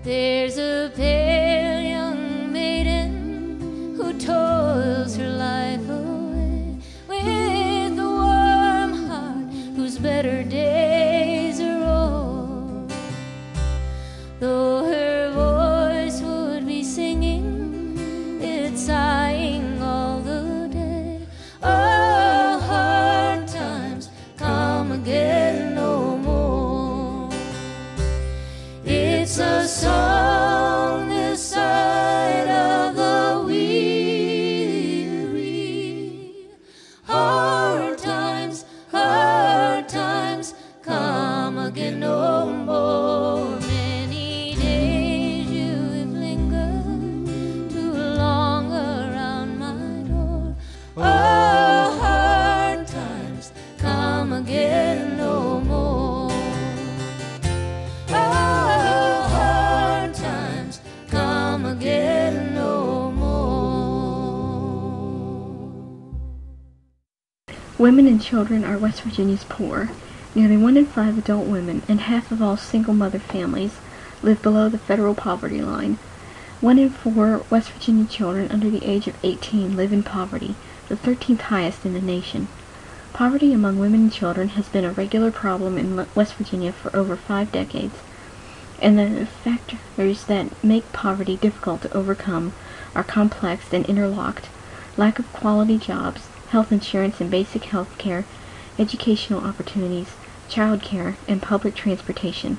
There's a pale young maiden who toils her life away with a warm heart whose better days are o'er. Though her voice would be singing, it's sighing all the day. Oh, hard times come again no more. It's a song this side of the weary. Hard times come again no more. Many days you have lingered too long around my door. Oh, hard times come again no more. Oh, hard times come again no more. Women and children are West Virginia's poor. Nearly 1 in 5 adult women and half of all single mother families live below the federal poverty line. 1 in 4 West Virginia children under the age of 18 live in poverty, the 13th highest in the nation. Poverty among women and children has been a regular problem in West Virginia for over 5 decades, and the factors that make poverty difficult to overcome are complex and interlocked: lack of quality jobs, health insurance and basic health care, educational opportunities, child care, and public transportation.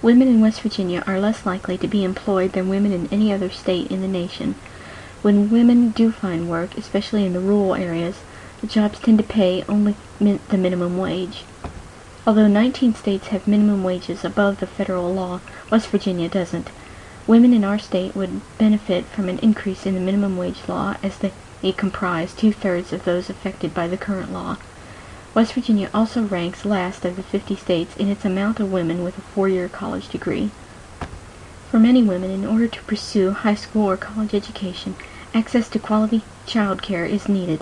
Women in West Virginia are less likely to be employed than women in any other state in the nation. When women do find work, especially in the rural areas, the jobs tend to pay only the minimum wage. Although 19 states have minimum wages above the federal law, West Virginia doesn't. Women in our state would benefit from an increase in the minimum wage law, as they comprise 2/3 of those affected by the current law. West Virginia also ranks last of the 50 states in its amount of women with a 4-year college degree. For many women, in order to pursue high school or college education, access to quality child care is needed.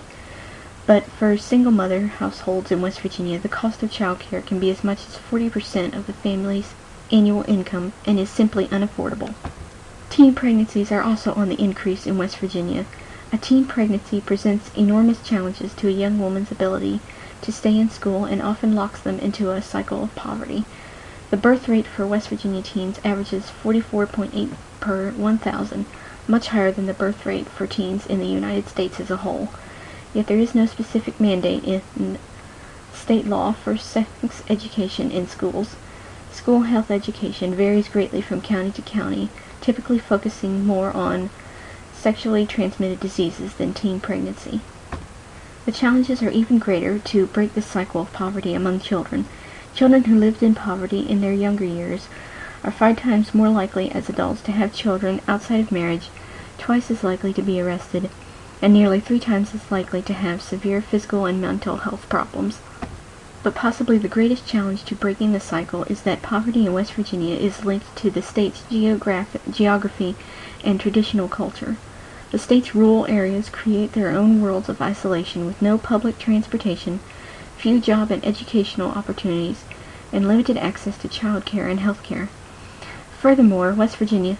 But for single mother households in West Virginia, the cost of child care can be as much as 40% of the family's annual income and is simply unaffordable. Teen pregnancies are also on the increase in West Virginia. A teen pregnancy presents enormous challenges to a young woman's ability to stay in school and often locks them into a cycle of poverty. The birth rate for West Virginia teens averages 44.8 per 1,000, much higher than the birth rate for teens in the United States as a whole. Yet there is no specific mandate in state law for sex education in schools. School health education varies greatly from county to county, typically focusing more on sexually transmitted diseases than teen pregnancy. The challenges are even greater to break the cycle of poverty among children. Children who lived in poverty in their younger years are 5 times more likely as adults to have children outside of marriage, twice as likely to be arrested, and nearly 3 times as likely to have severe physical and mental health problems. But possibly the greatest challenge to breaking the cycle is that poverty in West Virginia is linked to the state's geography and traditional culture. The state's rural areas create their own worlds of isolation with no public transportation, few job and educational opportunities, and limited access to child care and health care. Furthermore, West Virginia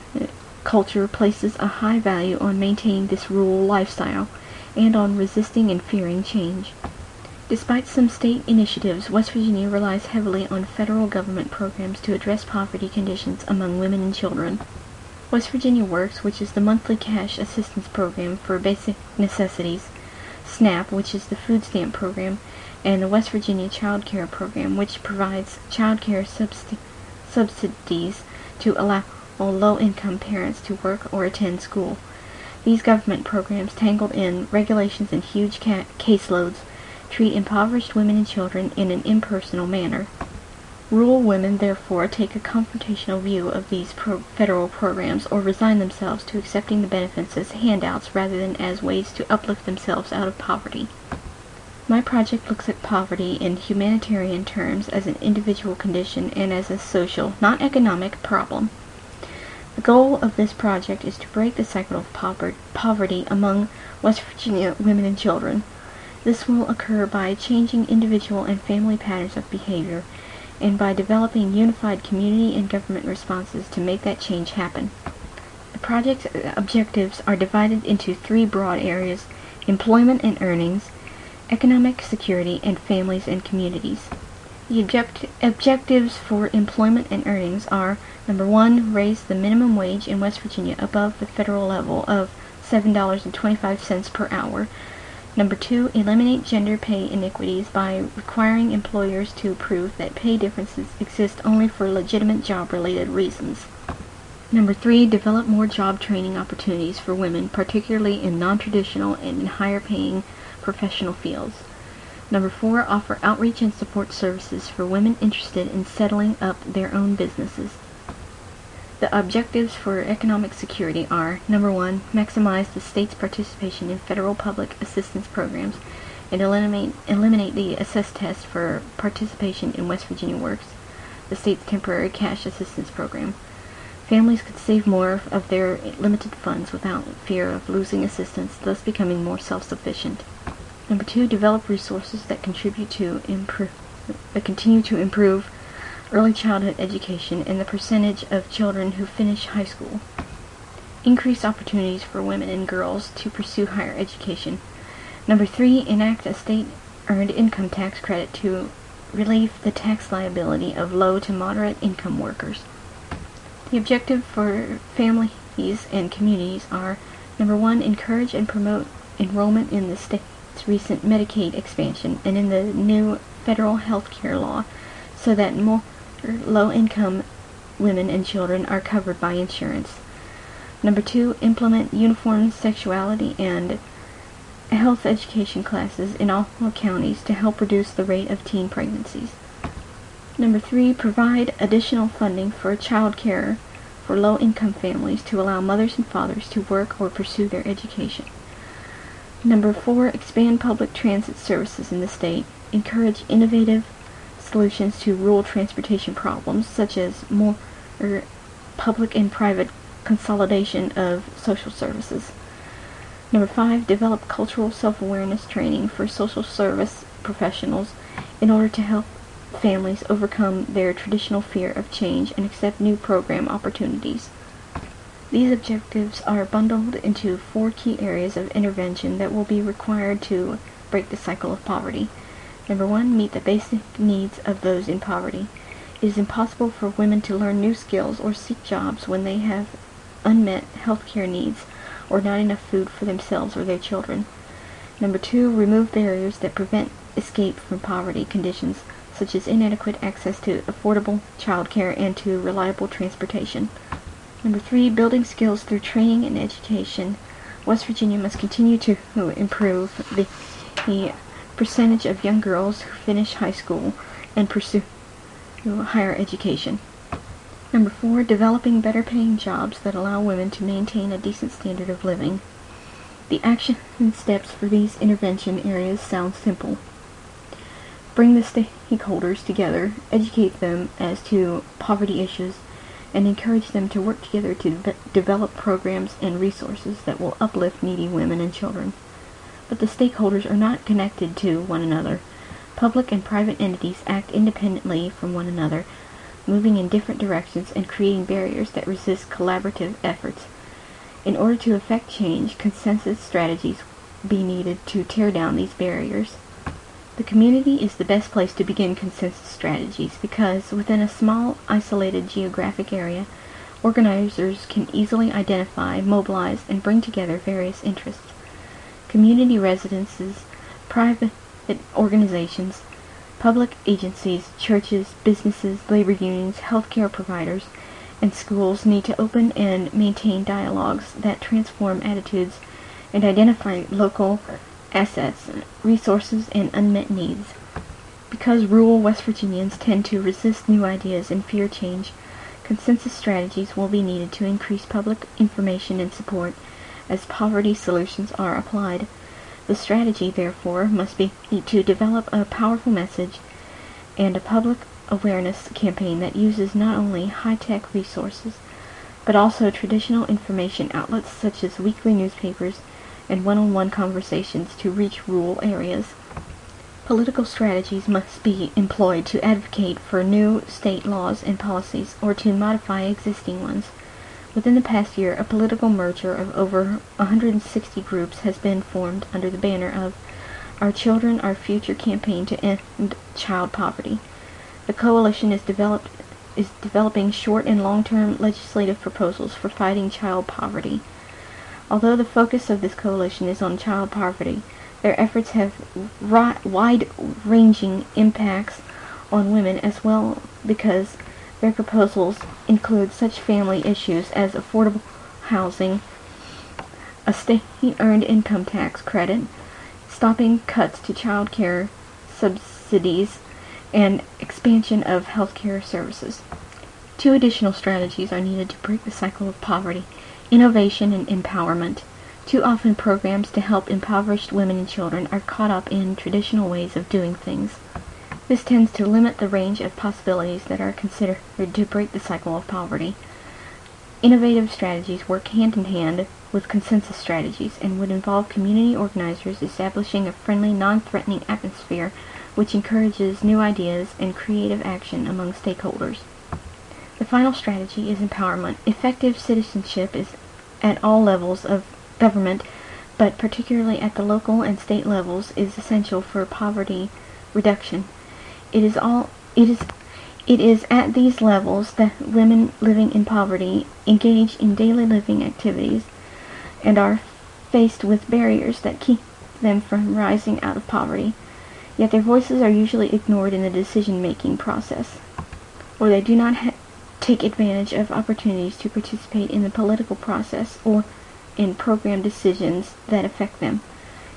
culture places a high value on maintaining this rural lifestyle and on resisting and fearing change. Despite some state initiatives, West Virginia relies heavily on federal government programs to address poverty conditions among women and children. West Virginia Works, which is the monthly cash assistance program for basic necessities, SNAP, which is the food stamp program, and the West Virginia Child Care Program, which provides child care subsidies to allow low-income parents to work or attend school. These government programs, tangled in regulations and huge caseloads, treat impoverished women and children in an impersonal manner. Rural women, therefore, take a confrontational view of these federal programs or resign themselves to accepting the benefits as handouts rather than as ways to uplift themselves out of poverty. My project looks at poverty in humanitarian terms as an individual condition and as a social, not economic, problem. The goal of this project is to break the cycle of poverty among West Virginia women and children. This will occur by changing individual and family patterns of behavior and by developing unified community and government responses to make that change happen. The project's objectives are divided into three broad areas: employment and earnings, economic security, and families and communities. The objectives for employment and earnings are: number 1, raise the minimum wage in West Virginia above the federal level of $7.25 per hour. Number 2, eliminate gender pay inequities by requiring employers to prove that pay differences exist only for legitimate job-related reasons. Number 3, develop more job training opportunities for women, particularly in non-traditional and in higher-paying professional fields. Number 4, offer outreach and support services for women interested in settling up their own businesses. The objectives for economic security are: number 1, maximize the state's participation in federal public assistance programs and eliminate the assess test for participation in West Virginia Works, the state's temporary cash assistance program. Families could save more of their limited funds without fear of losing assistance, thus becoming more self-sufficient. Number 2, develop resources that continue to improve early childhood education and the percentage of children who finish high school. Increase opportunities for women and girls to pursue higher education. Number 3, enact a state-earned income tax credit to relieve the tax liability of low to moderate income workers. The objective for families and communities are: number 1, encourage and promote enrollment in the state's recent Medicaid expansion and in the new federal health care law so that more low-income women and children are covered by insurance. Number 2, implement uniform sexuality and health education classes in all counties to help reduce the rate of teen pregnancies. Number 3, provide additional funding for child care for low-income families to allow mothers and fathers to work or pursue their education. Number 4, expand public transit services in the state. Encourage innovative solutions to rural transportation problems, such as more public and private consolidation of social services. Number 5, develop cultural self-awareness training for social service professionals in order to help families overcome their traditional fear of change and accept new program opportunities. These objectives are bundled into 4 key areas of intervention that will be required to break the cycle of poverty. Number 1, meet the basic needs of those in poverty. It is impossible for women to learn new skills or seek jobs when they have unmet health care needs or not enough food for themselves or their children. Number 2, remove barriers that prevent escape from poverty conditions, such as inadequate access to affordable child care and to reliable transportation. Number 3, building skills through training and education. West Virginia must continue to improve the percentage of young girls who finish high school and pursue higher education. Number 4, developing better paying jobs that allow women to maintain a decent standard of living. The action steps for these intervention areas sound simple. Bring the stakeholders together, educate them as to poverty issues, and encourage them to work together to develop programs and resources that will uplift needy women and children. But the stakeholders are not connected to one another. Public and private entities act independently from one another, moving in different directions and creating barriers that resist collaborative efforts. In order to effect change, consensus strategies be needed to tear down these barriers. The community is the best place to begin consensus strategies because within a small, isolated geographic area, organizers can easily identify, mobilize, and bring together various interests. Community residences, private organizations, public agencies, churches, businesses, labor unions, healthcare providers, and schools need to open and maintain dialogues that transform attitudes and identify local assets, resources, and unmet needs. Because rural West Virginians tend to resist new ideas and fear change, consensus strategies will be needed to increase public information and support as poverty solutions are applied. The strategy, therefore, must be to develop a powerful message and a public awareness campaign that uses not only high-tech resources, but also traditional information outlets such as weekly newspapers and one-on-one conversations to reach rural areas. Political strategies must be employed to advocate for new state laws and policies, or to modify existing ones. Within the past year, a political merger of over 160 groups has been formed under the banner of Our Children, Our Future campaign to end child poverty. The coalition is developing short and long-term legislative proposals for fighting child poverty. Although the focus of this coalition is on child poverty, their efforts have wide-ranging impacts on women as well, because their proposals include such family issues as affordable housing, a state-earned income tax credit, stopping cuts to child care subsidies, and expansion of health care services. 2 additional strategies are needed to break the cycle of poverty: innovation and empowerment. Too often programs to help impoverished women and children are caught up in traditional ways of doing things. This tends to limit the range of possibilities that are considered to break the cycle of poverty. Innovative strategies work hand in hand with consensus strategies and would involve community organizers establishing a friendly, non-threatening atmosphere which encourages new ideas and creative action among stakeholders. The final strategy is empowerment. Effective citizenship is at all levels of government, but particularly at the local and state levels, is essential for poverty reduction. It is at these levels that women living in poverty engage in daily living activities and are faced with barriers that keep them from rising out of poverty. Yet their voices are usually ignored in the decision-making process, or they do not take advantage of opportunities to participate in the political process or in program decisions that affect them.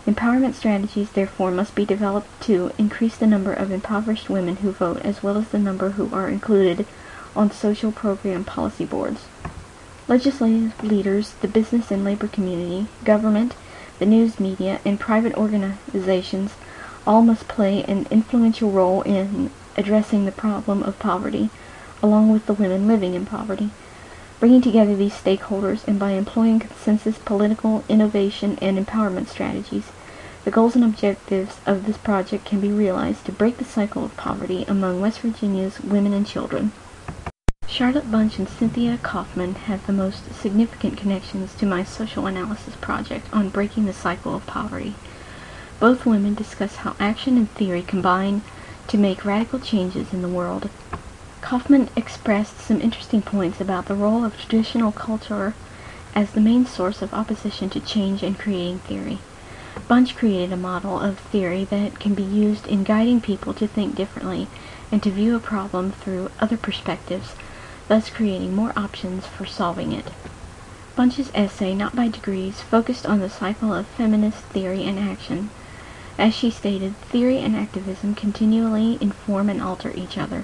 Empowerment strategies, therefore, must be developed to increase the number of impoverished women who vote, as well as the number who are included on social program policy boards. Legislative leaders, the business and labor community, government, the news media, and private organizations all must play an influential role in addressing the problem of poverty, along with the women living in poverty. Bringing together these stakeholders and by employing consensus, political, innovation, and empowerment strategies, the goals and objectives of this project can be realized to break the cycle of poverty among West Virginia's women and children. Charlotte Bunch and Cynthia Kaufman have the most significant connections to my social analysis project on breaking the cycle of poverty. Both women discuss how action and theory combine to make radical changes in the world. Kaufman expressed some interesting points about the role of traditional culture as the main source of opposition to change and creating theory. Bunch created a model of theory that can be used in guiding people to think differently and to view a problem through other perspectives, thus creating more options for solving it. Bunch's essay, Not by Degrees, focused on the cycle of feminist theory and action. As she stated, theory and activism continually inform and alter each other.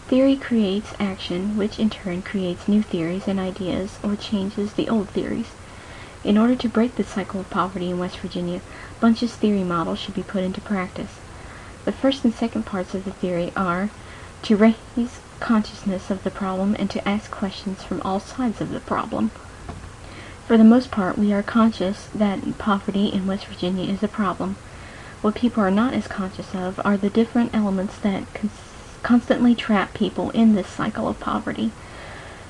Theory creates action, which in turn creates new theories and ideas, or changes the old theories. In order to break the cycle of poverty in West Virginia, Bunch's theory model should be put into practice. The first and second parts of the theory are to raise consciousness of the problem and to ask questions from all sides of the problem. For the most part, we are conscious that poverty in West Virginia is a problem. What people are not as conscious of are the different elements that constantly trap people in this cycle of poverty.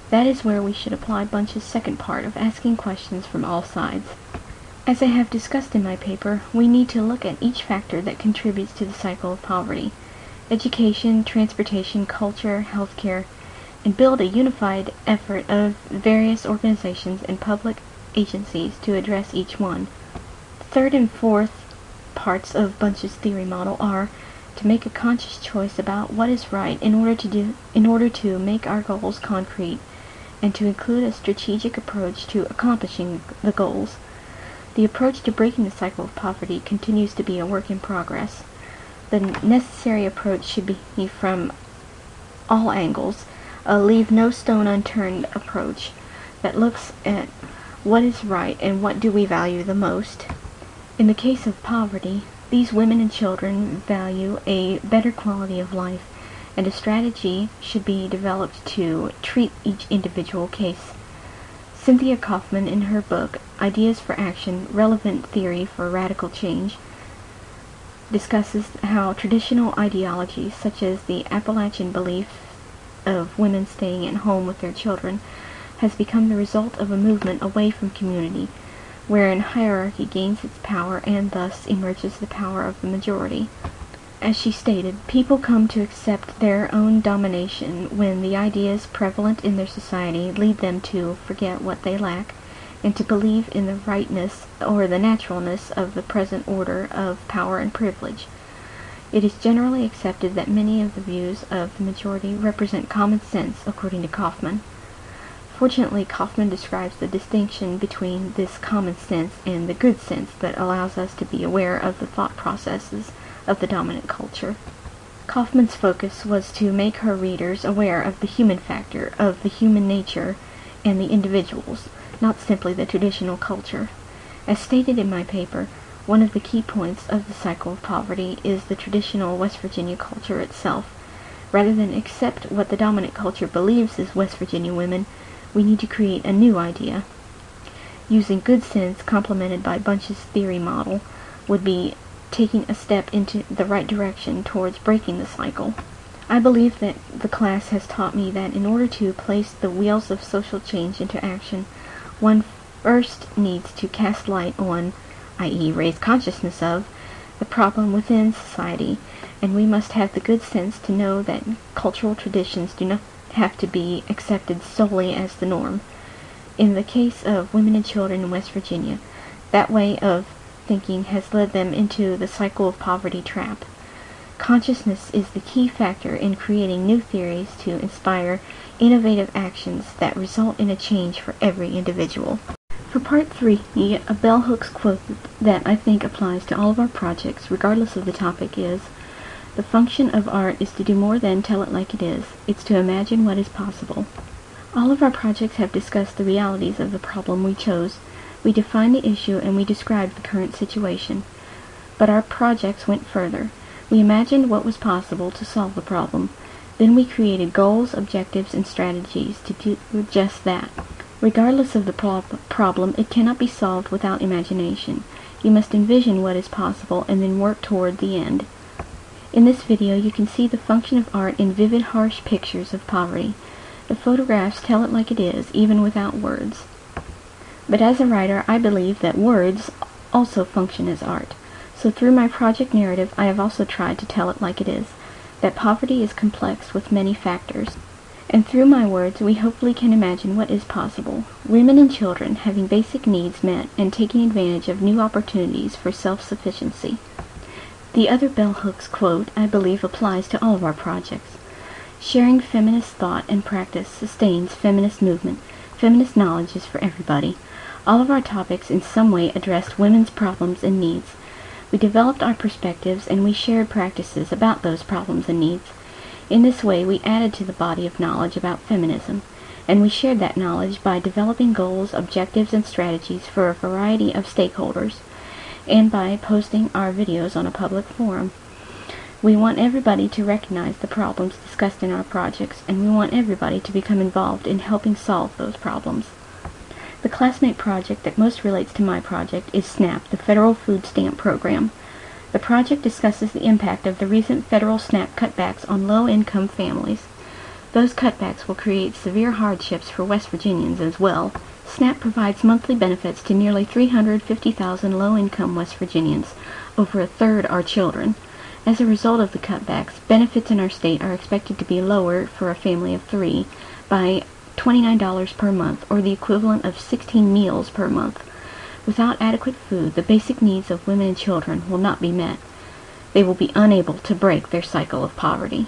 That is where we should apply Bunch's second part of asking questions from all sides. As I have discussed in my paper, we need to look at each factor that contributes to the cycle of poverty: education, transportation, culture, healthcare, and build a unified effort of various organizations and public agencies to address each one. Third and fourth parts of Bunch's theory model are to make a conscious choice about what is right in order to make our goals concrete, and to include a strategic approach to accomplishing the goals. The approach to breaking the cycle of poverty continues to be a work in progress. The necessary approach should be from all angles, a leave no stone unturned approach that looks at what is right and what do we value the most. In the case of poverty, these women and children value a better quality of life, and a strategy should be developed to treat each individual case. Cynthia Kaufman, in her book, Ideas for Action, Relevant Theory for Radical Change, discusses how traditional ideologies such as the Appalachian belief of women staying at home with their children has become the result of a movement away from community, wherein hierarchy gains its power and thus emerges the power of the majority. As she stated, people come to accept their own domination when the ideas prevalent in their society lead them to forget what they lack and to believe in the rightness or the naturalness of the present order of power and privilege. It is generally accepted that many of the views of the majority represent common sense, according to Kaufman. Fortunately, Kaufman describes the distinction between this common sense and the good sense that allows us to be aware of the thought processes of the dominant culture. Kaufman's focus was to make her readers aware of the human factor, of the human nature, and the individuals, not simply the traditional culture. As stated in my paper, one of the key points of the cycle of poverty is the traditional West Virginia culture itself. Rather than accept what the dominant culture believes is West Virginia women, we need to create a new idea. Using good sense complemented by Bunch's theory model would be taking a step into the right direction towards breaking the cycle. I believe that the class has taught me that in order to place the wheels of social change into action, one first needs to cast light on, i.e. raise consciousness of, the problem within society, and we must have the good sense to know that cultural traditions do not have to be accepted solely as the norm. In the case of women and children in West Virginia, that way of thinking has led them into the cycle of poverty trap. Consciousness is the key factor in creating new theories to inspire innovative actions that result in a change for every individual. For part 3, a bell hooks quote that I think applies to all of our projects, regardless of the topic, is, "The function of art is to do more than tell it like it is. It's to imagine what is possible." All of our projects have discussed the realities of the problem we chose. We defined the issue and we described the current situation. But our projects went further. We imagined what was possible to solve the problem. Then we created goals, objectives, and strategies to do just that. Regardless of the problem, it cannot be solved without imagination. You must envision what is possible and then work toward the end. In this video, you can see the function of art in vivid, harsh pictures of poverty. The photographs tell it like it is, even without words. But as a writer, I believe that words also function as art. So through my project narrative, I have also tried to tell it like it is, that poverty is complex with many factors. And through my words, we hopefully can imagine what is possible. Women and children having basic needs met and taking advantage of new opportunities for self-sufficiency. The other bell hooks quote, I believe, applies to all of our projects. Sharing feminist thought and practice sustains feminist movement. Feminist knowledge is for everybody. All of our topics in some way addressed women's problems and needs. We developed our perspectives and we shared practices about those problems and needs. In this way, we added to the body of knowledge about feminism, and we shared that knowledge by developing goals, objectives, and strategies for a variety of stakeholders, and by posting our videos on a public forum. We want everybody to recognize the problems discussed in our projects, and we want everybody to become involved in helping solve those problems. The classmate project that most relates to my project is SNAP, the Federal Food Stamp Program. The project discusses the impact of the recent federal SNAP cutbacks on low-income families. Those cutbacks will create severe hardships for West Virginians as well. SNAP provides monthly benefits to nearly 350,000 low-income West Virginians. Over a third are children. As a result of the cutbacks, benefits in our state are expected to be lower for a family of 3 by $29 per month, or the equivalent of 16 meals per month. Without adequate food, the basic needs of women and children will not be met. They will be unable to break their cycle of poverty.